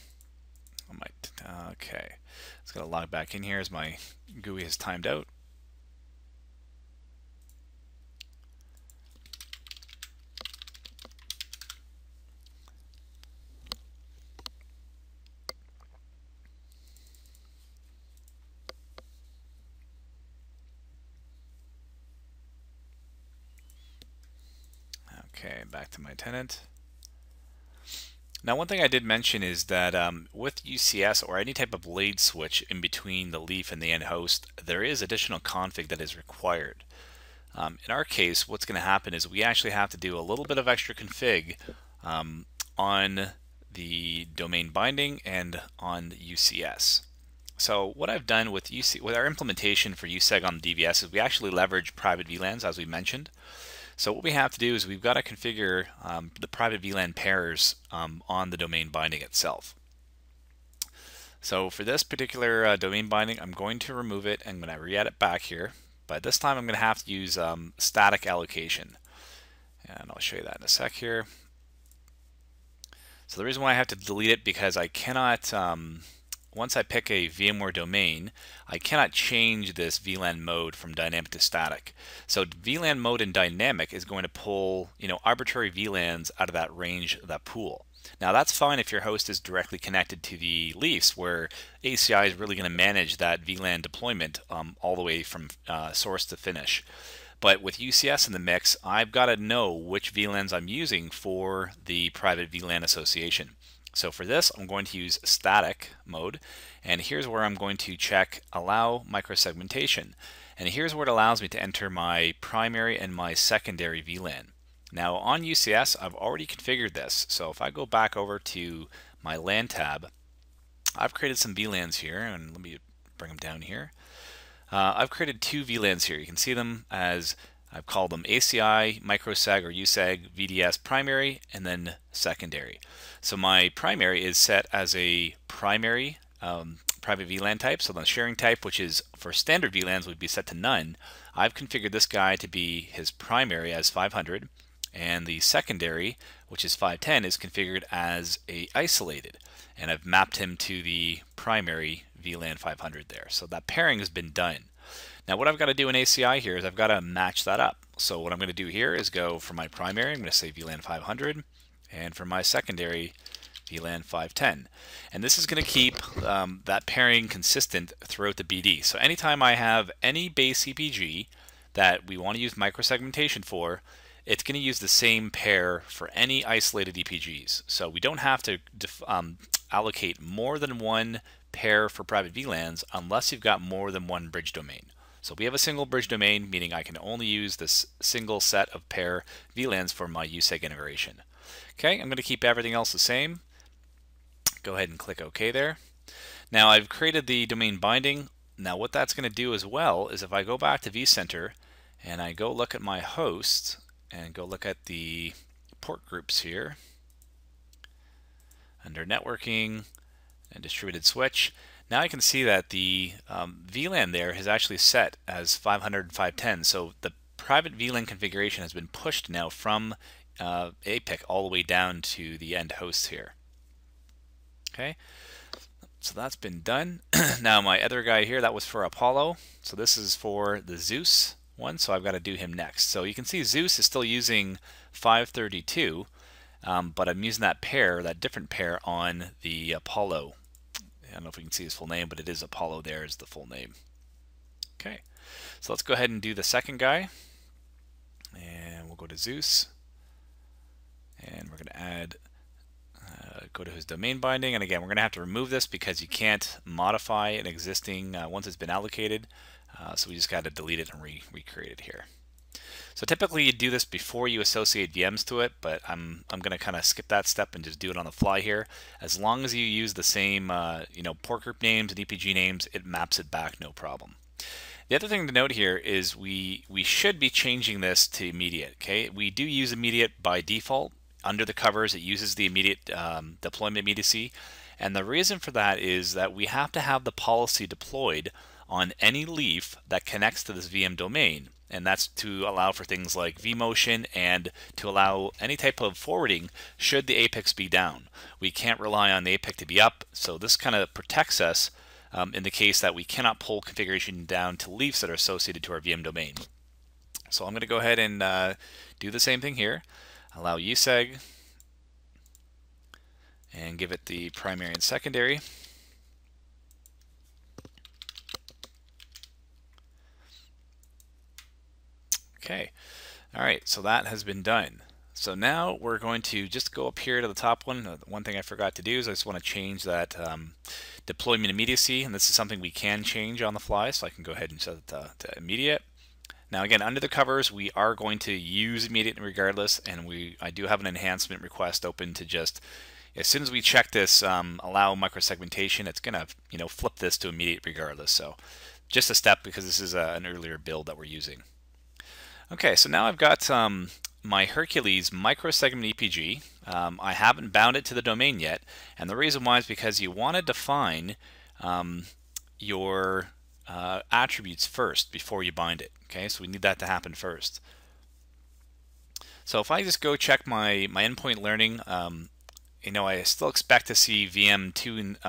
Okay. Just got to log back in here as my GUI has timed out. Okay, back to my tenant. Now, one thing I did mention is that with UCS or any type of blade switch in between the leaf and the end host, there is additional config that is required. In our case, what's going to happen is we actually have to do a little bit of extra config on the domain binding and on the UCS. So what I've done with our implementation for uSeg on the DVS is we actually leverage private VLANs, as we mentioned. So what we have to do is we've got to configure the private VLAN pairs on the domain binding itself. So for this particular domain binding, I'm going to remove it and I'm going to re-add it back here. But this time I'm going to have to use static allocation. And I'll show you that in a sec here. So the reason why I have to delete it because I cannot, once I pick a VMware domain, I cannot change this VLAN mode from dynamic to static. So VLAN mode in dynamic is going to pull, arbitrary VLANs out of that range of that pool. Now that's fine if your host is directly connected to the leafs, where ACI is really going to manage that VLAN deployment all the way from source to finish. But with UCS in the mix, I've got to know which VLANs I'm using for the private VLAN association. So for this, I'm going to use static mode, and here's where I'm going to check allow microsegmentation. And here's where it allows me to enter my primary and my secondary VLAN. Now on UCS, I've already configured this. So if I go back over to my LAN tab, I've created some VLANs here, and let me bring them down here. I've created two VLANs here. You can see them as I've called them ACI Microseg or uSeg vDS primary and then secondary. So my primary is set as a primary private VLAN type. So the sharing type, which is for standard VLANs, would be set to none. I've configured this guy to be his primary as 500, and the secondary, which is 510, is configured as a isolated, and I've mapped him to the primary VLAN 500 there. So that pairing has been done. Now what I've got to do in ACI here is I've got to match that up. So what I'm going to do here is go for my primary, I'm going to say VLAN 500, and for my secondary, VLAN 510. And this is going to keep that pairing consistent throughout the BD. So anytime I have any base EPG that we want to use microsegmentation for, it's going to use the same pair for any isolated EPGs. So we don't have to allocate more than one pair for private VLANs unless you've got more than one bridge domain. So we have a single bridge domain, meaning I can only use this single set of pair VLANs for my uSeg integration. Okay, I'm going to keep everything else the same. Go ahead and click OK there. Now I've created the domain binding. Now what that's going to do as well is if I go back to vCenter and I go look at my host and go look at the port groups here under networking and distributed switch, now I can see that the VLAN there is actually set as 500 and 510. So the private VLAN configuration has been pushed now from APIC all the way down to the end hosts here. Okay, so that's been done. Now my other guy here, that was for Apollo. So this is for the Zeus one, so I've got to do him next. So you can see Zeus is still using 532, but I'm using that pair, that different pair on the Apollo. I don't know if we can see his full name, but it is Apollo there is the full name. Okay, so let's go ahead and do the second guy. And we'll go to Zeus. And we're going to add, go to his domain binding. And again, we're going to have to remove this because you can't modify an existing once it's been allocated. So we just got to delete it and recreate it here. So typically you do this before you associate VMs to it, but I'm going to kind of skip that step and just do it on the fly here. As long as you use the same port group names and EPG names, it maps it back no problem. The other thing to note here is we should be changing this to immediate. Okay, we do use immediate by default. Under the covers, it uses the immediate deployment immediacy, and the reason for that is that we have to have the policy deployed on any leaf that connects to this VM domain. And that's to allow for things like vMotion and to allow any type of forwarding should the APICs be down. We can't rely on the APIC to be up, so this kind of protects us in the case that we cannot pull configuration down to leafs that are associated to our VM domain. So I'm going to go ahead and do the same thing here. Allow uSeg and give it the primary and secondary. Okay, all right, so that has been done. So now we're going to just go up here to the top one. One thing I forgot to do is I just want to change that deployment immediacy, and this is something we can change on the fly, so I can go ahead and set it to immediate. Now again, under the covers, we are going to use immediate regardless, and I do have an enhancement request open to just, as soon as we check this allow microsegmentation, it's going to flip this to immediate regardless. So just a step, because this is an earlier build that we're using. Okay, so now I've got my Hercules microsegment EPG. I haven't bound it to the domain yet, and the reason why is because you want to define your attributes first before you bind it. Okay, so we need that to happen first. So if I just go check my endpoint learning, I still expect to see VM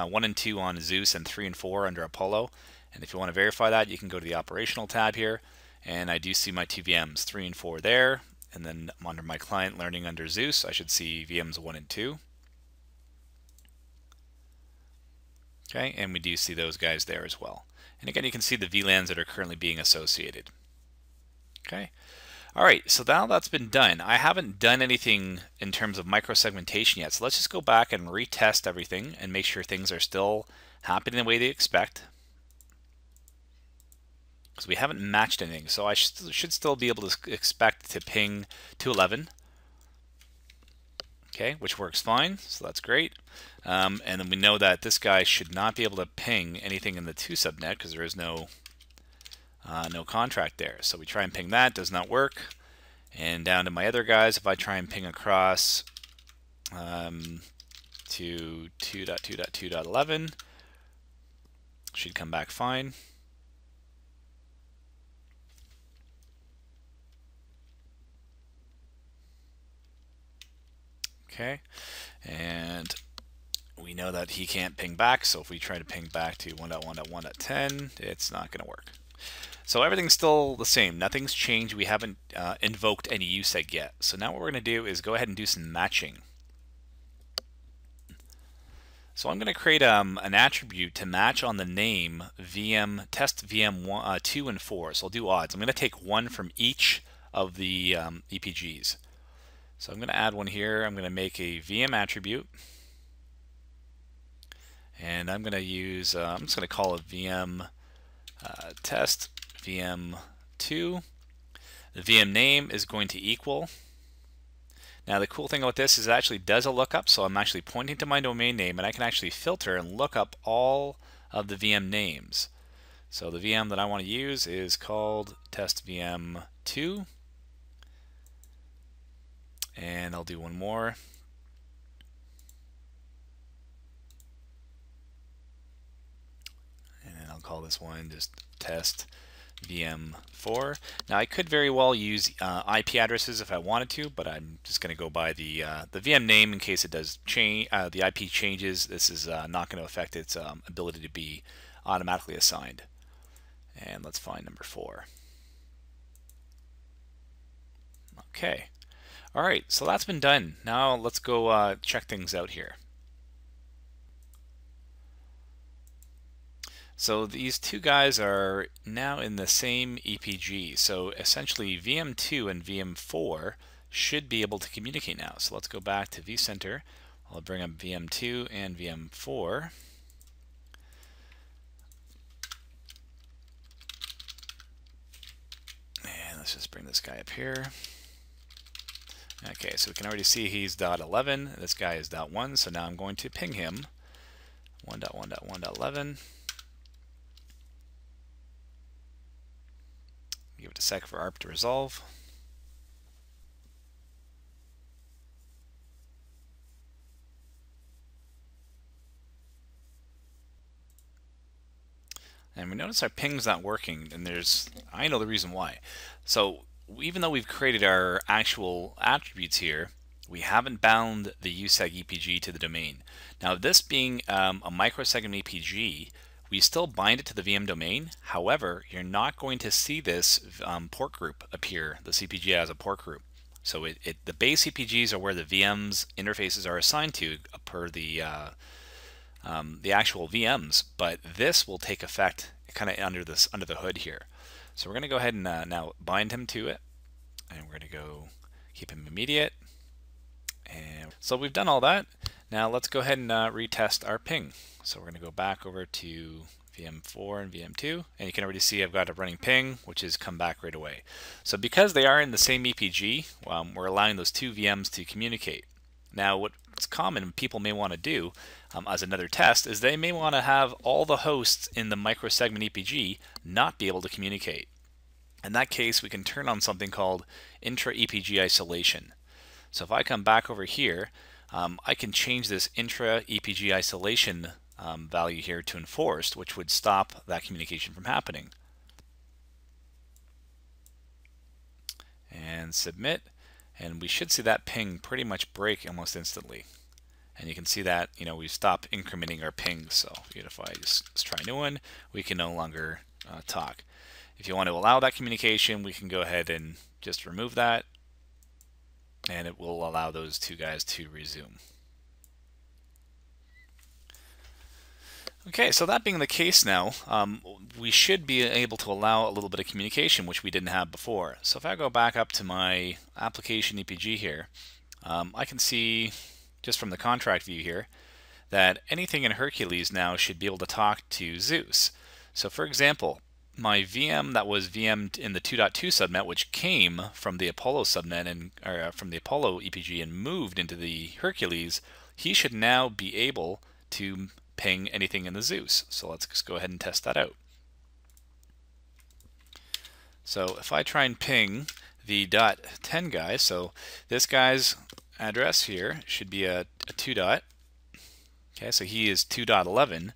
1 and 2 on Zeus and 3 and 4 under Apollo. And if you want to verify that, you can go to the operational tab here, and I do see my two VMs, 3 and 4 there, and then under my client learning under Zeus, I should see VMs 1 and 2. Okay, and we do see those guys there as well. And again, you can see the VLANs that are currently being associated. Okay. All right, so now that's been done. I haven't done anything in terms of microsegmentation yet, so let's just go back and retest everything and make sure things are still happening the way they expect. Because we haven't matched anything, so I should still be able to expect to ping 211. Okay, which works fine, so that's great. And then we know that this guy should not be able to ping anything in the 2 subnet because there is no contract there. So we try and ping that, does not work. And down to my other guys, if I try and ping across to 2.2.2.11, should come back fine. Okay, and we know that he can't ping back, so if we try to ping back to 1.1.1.10, it's not going to work. So everything's still the same. Nothing's changed. We haven't invoked any uSeg yet. So now what we're going to do is go ahead and do some matching. So I'm going to create an attribute to match on the name VM test VM 2 and 4. So I'll do odds. I'm going to take one from each of the EPGs. So I'm going to add one here. I'm going to make a VM attribute. And I'm going to use, I'm just going to call it VM test VM 2. The VM name is going to equal. Now the cool thing about this is it actually does a lookup, so I'm actually pointing to my domain name and I can actually filter and look up all of the VM names. So the VM that I want to use is called test VM 2. And I'll do one more. And then I'll call this one just test VM4. Now I could very well use IP addresses if I wanted to, but I'm just going to go by the VM name in case it does change. The IP changes. This is not going to affect its ability to be automatically assigned. And let's find number 4. Okay. All right, so that's been done. Now let's go check things out here. So these two guys are now in the same EPG. So essentially VM2 and VM4 should be able to communicate now. So let's go back to vCenter. I'll bring up VM2 and VM4. And let's just bring this guy up here. Okay, so we can already see he's .11. This guy is .1, so now I'm going to ping him 1.1.1.11. Give it a sec for ARP to resolve. And we notice our ping's not working, and I know the reason why. So even though we've created our actual attributes here, we haven't bound the uSeg EPG to the domain. Now this being a microsegment EPG, we still bind it to the VM domain. However, you're not going to see this port group appear, the CPG as a port group. So the base CPGs are where the VMs interfaces are assigned to per the actual VMs, but this will take effect kind of under the hood here. So we're going to go ahead and now bind him to it, and we're going to go keep him immediate. And so we've done all that. Now let's go ahead and retest our ping. So we're going to go back over to VM4 and VM2, and you can already see I've got a running ping, which has come back right away. So because they are in the same EPG, we're allowing those two VMs to communicate. Now what's common people may want to do as another test is they may want to have all the hosts in the microsegment EPG not be able to communicate. In that case, we can turn on something called intra-EPG isolation. So if I come back over here, I can change this intra-EPG isolation value here to enforced, which would stop that communication from happening. And submit, and we should see that ping pretty much break almost instantly. And you can see that, you know, we stop incrementing our pings. So if I just try a new one, we can no longer talk. If you want to allow that communication, we can go ahead and just remove that, and it will allow those two guys to resume. Okay, so that being the case now, we should be able to allow a little bit of communication, which we didn't have before. So if I go back up to my application EPG here, I can see just from the contract view here that anything in Hercules now should be able to talk to Zeus. So for example, my VM that was VM'd in the 2.2 subnet, which came from the Apollo subnet and from the Apollo EPG and moved into the Hercules, he should now be able to ping anything in the Zeus. So let's just go ahead and test that out. So if I try and ping the .10 guy, so this guy's address here should be a 2. Okay, so he is 2.11.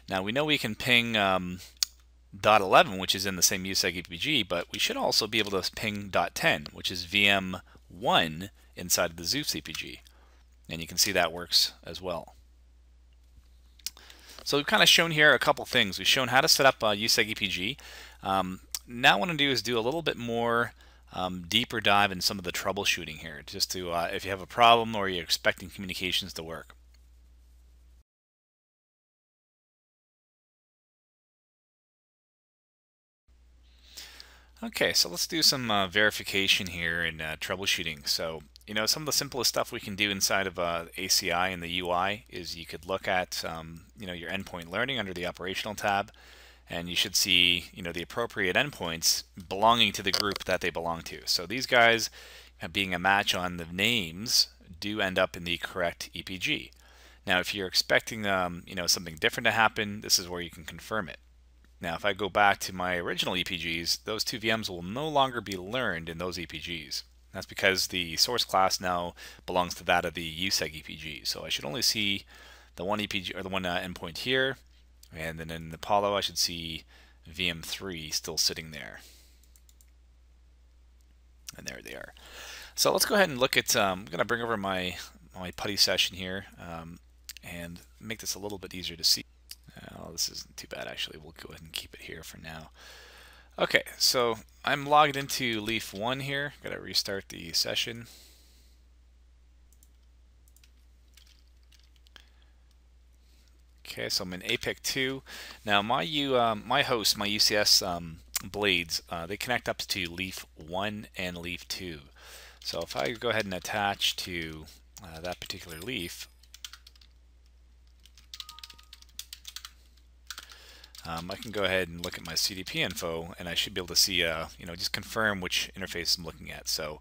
Now we know we can ping .11, which is in the same uSeg EPG, but we should also be able to ping .10, which is VM1 inside of the Zeus EPG. And you can see that works as well. So we've kind of shown here a couple things. We've shown how to set up a uSeg EPG. Now what I want to do is do a little bit more deeper dive in some of the troubleshooting here, just to if you have a problem or you're expecting communications to work. Okay, so let's do some verification here in troubleshooting. So, you know, some of the simplest stuff we can do inside of ACI in the UI is you could look at, you know, your endpoint learning under the operational tab, and you should see, you know, the appropriate endpoints belonging to the group that they belong to. So these guys, being a match on the names, do end up in the correct EPG. Now, if you're expecting, you know, something different to happen, this is where you can confirm it. Now, if I go back to my original EPGs, those two VMs will no longer be learned in those EPGs. That's because the source class now belongs to that of the uSeg EPG. So I should only see the one EPG or the one endpoint here, and then in Apollo I should see VM3 still sitting there. And there they are. So let's go ahead and look at. I'm going to bring over my putty session here and make this a little bit easier to see. Oh, this isn't too bad actually. We'll go ahead and keep it here for now. Okay, so I'm logged into Leaf 1 here. Got to restart the session. Okay, so I'm in APEC 2. Now my host, my UCS blades, they connect up to Leaf 1 and Leaf 2. So if I go ahead and attach to that particular leaf, I can go ahead and look at my CDP info, and I should be able to see, you know, just confirm which interface I'm looking at. So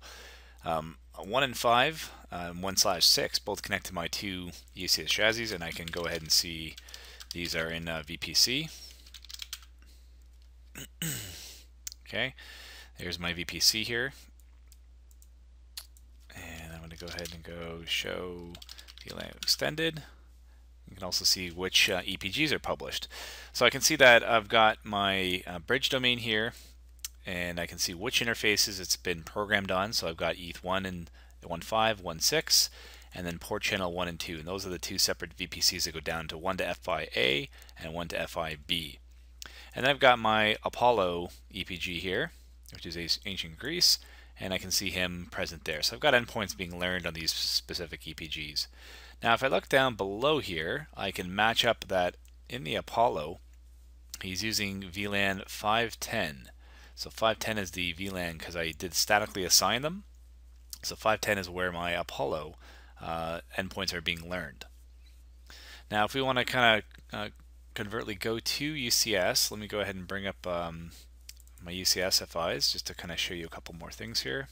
1 and 5, 1/6, both connect to my two UCS chassis, and I can go ahead and see these are in VPC. Okay, there's my VPC here, and I'm going to go ahead and go show VLAN extended. You can also see which EPGs are published. So I can see that I've got my bridge domain here, and I can see which interfaces it's been programmed on. So I've got ETH1 and 1.5, 1.6, and then port channel 1 and 2. And those are the two separate VPCs that go down to one to FI-A and one to FI-B. And then I've got my Apollo EPG here, which is ancient Greece, and I can see him present there. So I've got endpoints being learned on these specific EPGs. Now if I look down below here, I can match up that in the Apollo, he's using VLAN 510. So 510 is the VLAN because I did statically assign them. So 510 is where my Apollo endpoints are being learned. Now if we want to kind of covertly go to UCS, let me go ahead and bring up my UCS FIs just to kind of show you a couple more things here.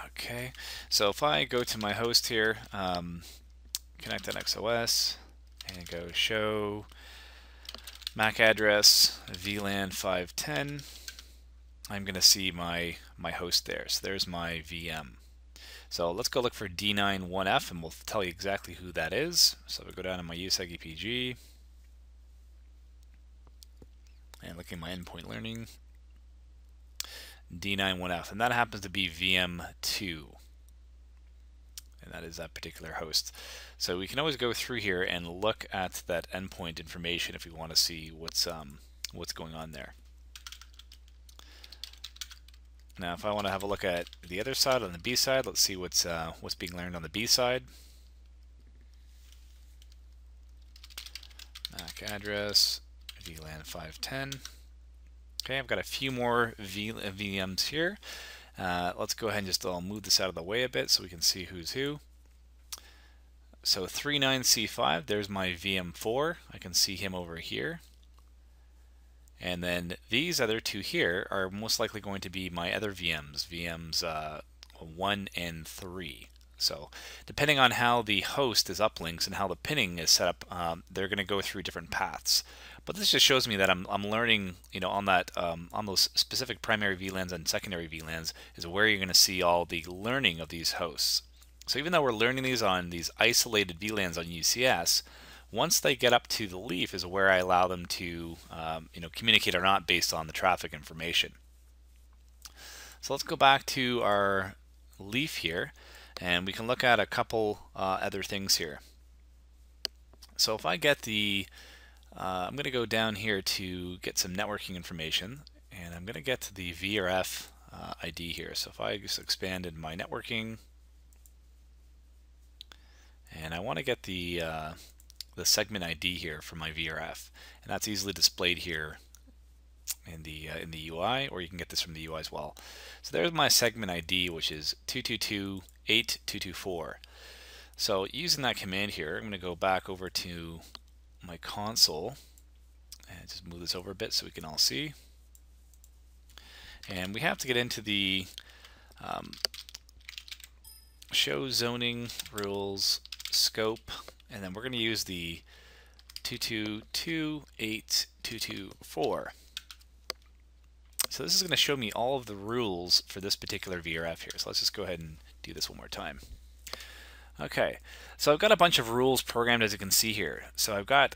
Okay, so if I go to my host here, connect NXOS, and go show MAC address VLAN 510, I'm going to see my host there. So there's my VM. So let's go look for D91F, and we'll tell you exactly who that is. So if I go down to my USeg EPG, and looking at my endpoint learning, D91F, and that happens to be VM2, and that is that particular host. So we can always go through here and look at that endpoint information if we want to see what's going on there. Now if I want to have a look at the other side, on the B side, let's see what's being learned on the B side. MAC address, VLAN 510. Okay, I've got a few more VMs here. Let's go ahead and I'll move this out of the way a bit so we can see who's who. So 39C5, there's my VM4. I can see him over here. And then these other two here are most likely going to be my other VMs 1 and 3. So depending on how the host is uplinks and how the pinning is set up, they're going to go through different paths. But this just shows me that I'm learning, on that on those specific primary VLANs and secondary VLANs is where you're going to see all the learning of these hosts. So even though we're learning these on these isolated VLANs on UCS, once they get up to the leaf is where I allow them to communicate or not based on the traffic information. So let's go back to our leaf here, and we can look at a couple other things here. So if I get I'm going to go down here to get some networking information, and I'm going to get to the VRF ID here. So if I just expanded my networking, and I want to get the segment ID here for my VRF, and that's easily displayed here in the UI, or you can get this from the UI as well. So there's my segment ID, which is 222.8.224. So using that command here, I'm going to go back over to my console and just move this over a bit so we can all see. And we have to get into the show zoning rules scope, and then we're going to use the 222.8.224. So this is going to show me all of the rules for this particular VRF here. So let's just go ahead and do this one more time. Okay, so I've got a bunch of rules programmed, as you can see here. So I've got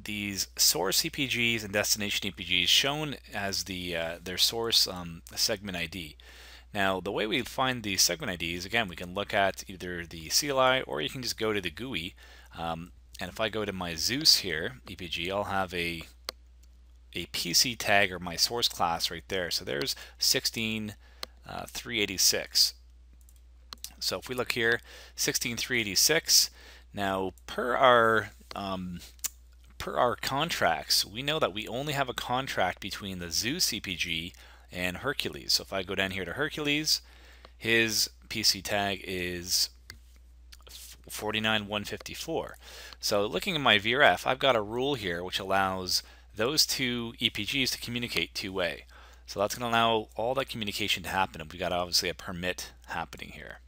these source EPGs and destination EPGs shown as their source segment ID. Now the way we find the segment IDs, again, we can look at either the CLI or you can just go to the GUI. And if I go to my Zeus here, EPG, I'll have a PC tag or my source class right there. So there's 16.386. So if we look here, 16.386. Now per our contracts, we know that we only have a contract between the Zeus EPG and Hercules. So if I go down here to Hercules, his PC tag is 49.154. So looking at my VRF, I've got a rule here which allows those two EPGs to communicate two-way. So that's going to allow all that communication to happen, and we've got obviously a permit happening here.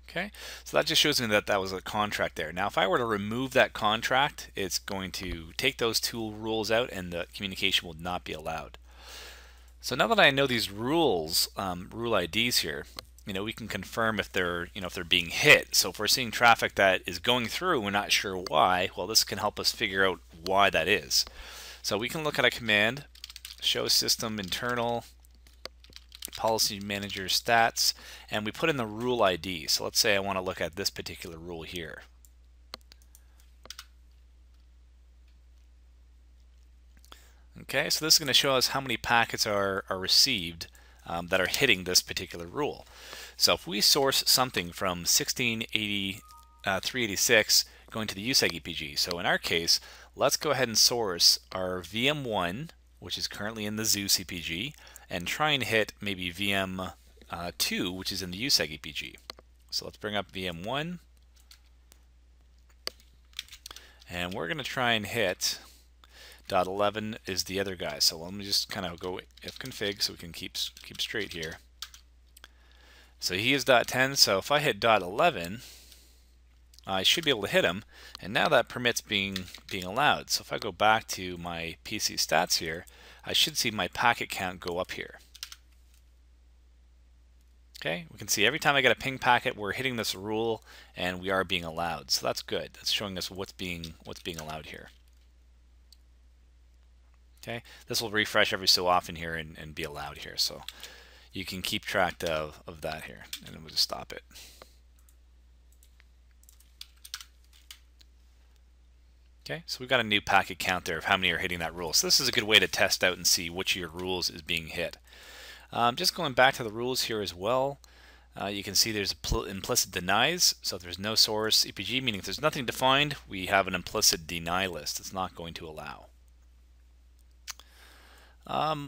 Okay, so that just shows me that that was a contract there. Now if I were to remove that contract, it's going to take those two rules out and the communication will not be allowed. So now that I know these rules, rule IDs here, we can confirm if they're being hit. So if we're seeing traffic that is going through, we're not sure why, well, this can help us figure out why that is. So we can look at a command, show system internal policy manager stats, and we put in the rule ID. So let's say I want to look at this particular rule here. Okay, so this is going to show us how many packets are received that are hitting this particular rule. So if we source something from 16.386 going to the USeg EPG, so in our case, let's go ahead and source our VM1, which is currently in the Zoo CPG, and try and hit maybe VM2, which is in the USeg EPG. So let's bring up VM1, and we're going to try and hit .11 is the other guy. So let me just kind of go ifconfig so we can keep straight here. So he is .10, so if I hit .11, I should be able to hit him, and now that permits being allowed. So if I go back to my PC stats here, I should see my packet count go up here. Okay, we can see every time I get a ping packet, we're hitting this rule, and we are being allowed. So that's good. That's showing us what's being allowed here. Okay, this will refresh every so often here and be allowed here, so you can keep track of that here, and then we'll just stop it. Okay, so we've got a new packet count there of how many are hitting that rule. So this is a good way to test out and see which of your rules is being hit. Just going back to the rules here as well, you can see there's implicit denies. So if there's no source EPG, meaning if there's nothing defined, we have an implicit deny list. It's not going to allow.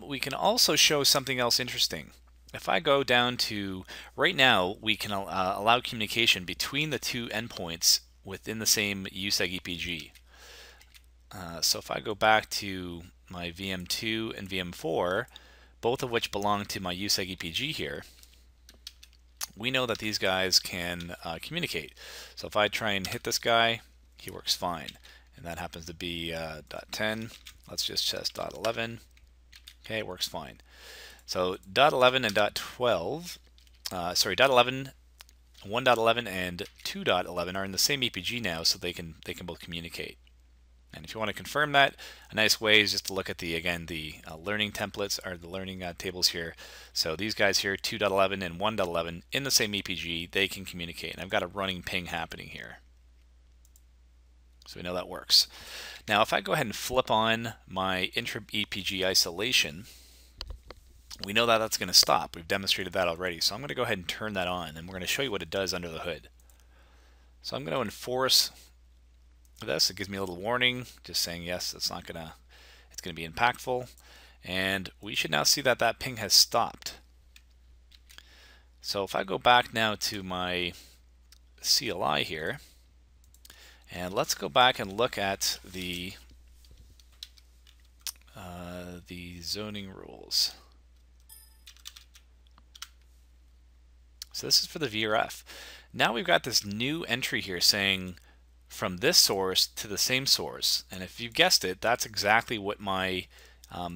We can also show something else interesting. If I go down to, right now, we can allow communication between the two endpoints within the same USeg EPG. So if I go back to my VM2 and VM4, both of which belong to my USeg EPG here, we know that these guys can communicate. So if I try and hit this guy, he works fine. And that happens to be .10. Let's just test .11. Okay, it works fine. So .11 and .12, .11, 1.11 and 2.11 are in the same EPG now, so they can both communicate. And if you want to confirm that, a nice way is just to look at the learning templates or the learning tables here. So these guys here, 2.11 and 1.11, in the same EPG, they can communicate. And I've got a running ping happening here. So we know that works. Now if I go ahead and flip on my intra-EPG isolation, we know that that's going to stop. We've demonstrated that already. So I'm going to go ahead and turn that on, and we're going to show you what it does under the hood. So I'm going to enforce this. It gives me a little warning just saying yes, it's going to be impactful, and we should now see that that ping has stopped. So if I go back now to my CLI here, and let's go back and look at the zoning rules. So this is for the VRF. Now we've got this new entry here saying from this source to the same source, and if you've guessed it, that's exactly what my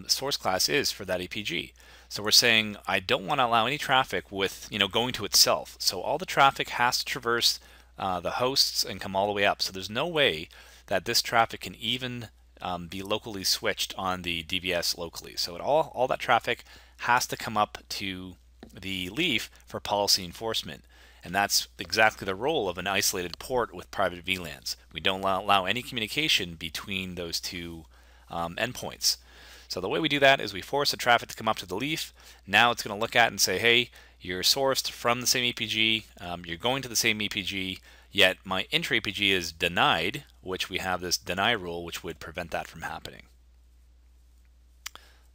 source class is for that EPG. So we're saying I don't want to allow any traffic with going to itself. So all the traffic has to traverse the hosts and come all the way up. So there's no way that this traffic can even be locally switched on the DVS locally. So all that traffic has to come up to the leaf for policy enforcement. And that's exactly the role of an isolated port with private VLANs. We don't allow any communication between those two endpoints. So the way we do that is we force the traffic to come up to the leaf. Now it's going to look at and say, hey, you're sourced from the same EPG, you're going to the same EPG, yet my intra-EPG is denied, which we have this deny rule which would prevent that from happening.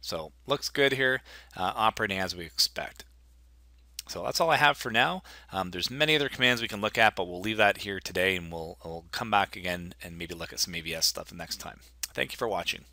So looks good here, operating as we expect. So that's all I have for now. There's many other commands we can look at, but we'll leave that here today, and we'll come back again and maybe look at some AVS stuff next time. Thank you for watching.